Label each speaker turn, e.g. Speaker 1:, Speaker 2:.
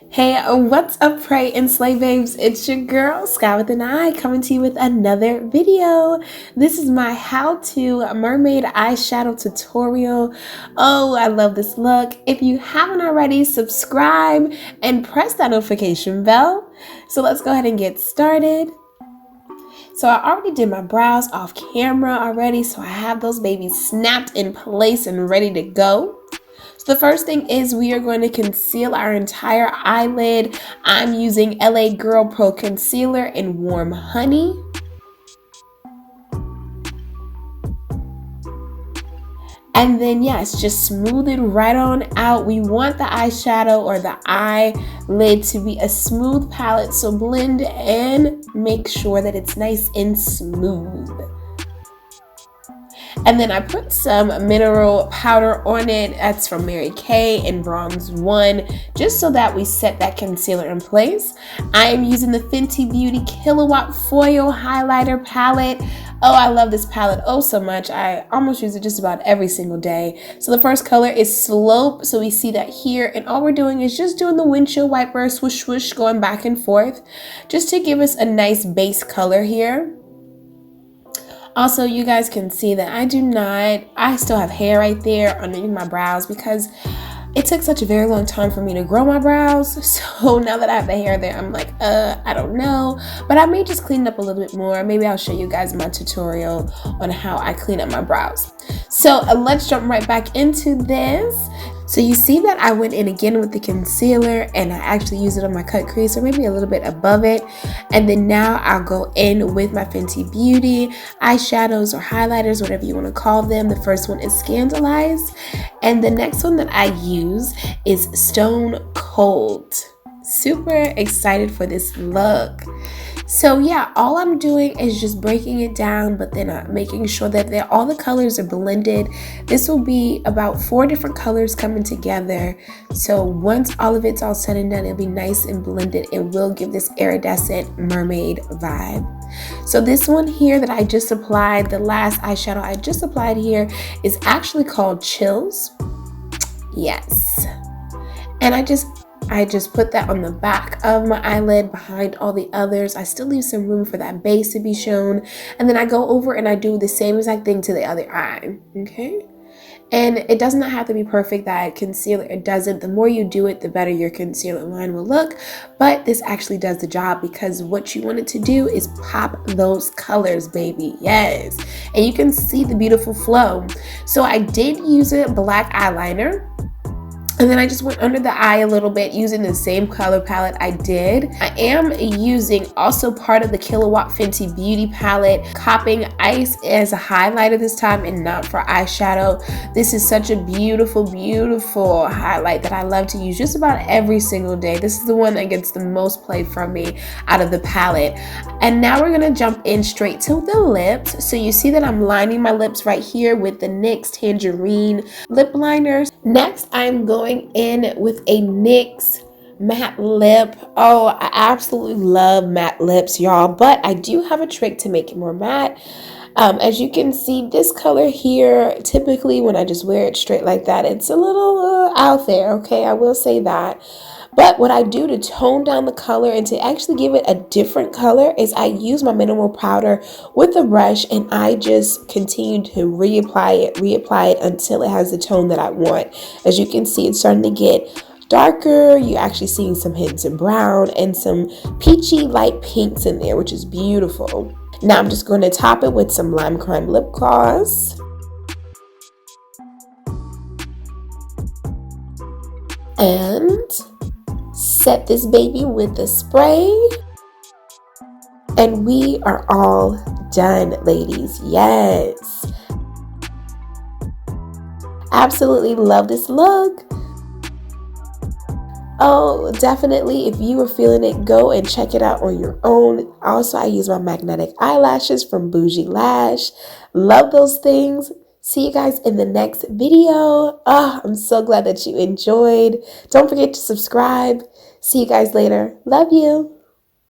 Speaker 1: Hey, what's up, Pray and Slay babes? It's your girl, SkiWithAnEye, coming to you with another video. This is my how-to mermaid eyeshadow tutorial. Oh, I love this look. If you haven't already, subscribe and press that notification bell. So let's go ahead and get started. So I already did my brows off camera already, so I have those babies snapped in place and ready to go. So the first thing is we are going to conceal our entire eyelid. I'm using LA Girl Pro Concealer in Warm Honey. And then yes, just smooth it right on out. We want the eyeshadow or the eyelid to be a smooth palette, so blend and make sure that it's nice and smooth. And then I put some mineral powder on it. That's from Mary Kay in Bronze 1, just so that we set that concealer in place. I am using the Fenty Beauty KillaWatt Foil highlighter palette. Oh, I love this palette oh so much. I almost use it just about every single day. So the first color is Slope. So we see that here. And all we're doing is just doing the windshield wiper, swoosh, swoosh, going back and forth, just to give us a nice base color here. Also, you guys can see that I still have hair right there underneath my brows because it took such a very long time for me to grow my brows. So now that I have the hair there, I'm like, I don't know. But I may just clean it up a little bit more. Maybe I'll show you guys my tutorial on how I clean up my brows. So let's jump right back into this. So you see that I went in again with the concealer and I actually used it on my cut crease or maybe a little bit above it. And then now I'll go in with my Fenty Beauty eyeshadows or highlighters, whatever you want to call them. The first one is Scandalized. And the next one that I use is Stone Cold. Super excited for this look. So yeah, all I'm doing is just breaking it down, but then making sure that all the colors are blended. This will be about 4 different colors coming together. So once all of it's all said and done, it'll be nice and blended. It will give this iridescent mermaid vibe. So this one here that I just applied, the last eyeshadow I just applied here, is actually called Chills. Yes. And I just put that on the back of my eyelid behind all the others. I still leave some room for that base to be shown. And then I go over and I do the same exact thing to the other eye, okay? And it does not have to be perfect, that concealer. It doesn't. The more you do it, the better your concealer line will look. But this actually does the job because what you want it to do is pop those colors, baby. Yes. And you can see the beautiful flow. So I did use a black eyeliner. And then I just went under the eye a little bit using the same color palette I did. I am using also part of the KillaWatt Fenty Beauty palette, Copping Ice as a highlighter this time and not for eyeshadow. This is such a beautiful, beautiful highlight that I love to use just about every single day. This is the one that gets the most play from me out of the palette. And now we're gonna jump in straight to the lips. So you see that I'm lining my lips right here with the NYX Tangerine lip liners. Next, I'm going in with a NYX matte lip. Oh, I absolutely love matte lips, y'all, but I do have a trick to make it more matte. As you can see, this color here, typically when I just wear it straight like that, it's a little out there, okay? I will say that. But what I do to tone down the color and to actually give it a different color is I use my mineral powder with a brush and I just continue to reapply it until it has the tone that I want. As you can see, it's starting to get darker. You're actually seeing some hints of brown and some peachy light pinks in there, which is beautiful. Now I'm just going to top it with some Lime Crime lip gloss. And set this baby with the spray. And we are all done, ladies. Yes. Absolutely love this look. Oh, definitely, if you were feeling it, go and check it out on your own. Also, I use my magnetic eyelashes from Bougie Lash. Love those things. See you guys in the next video. Oh, I'm so glad that you enjoyed. Don't forget to subscribe. See you guys later. Love you.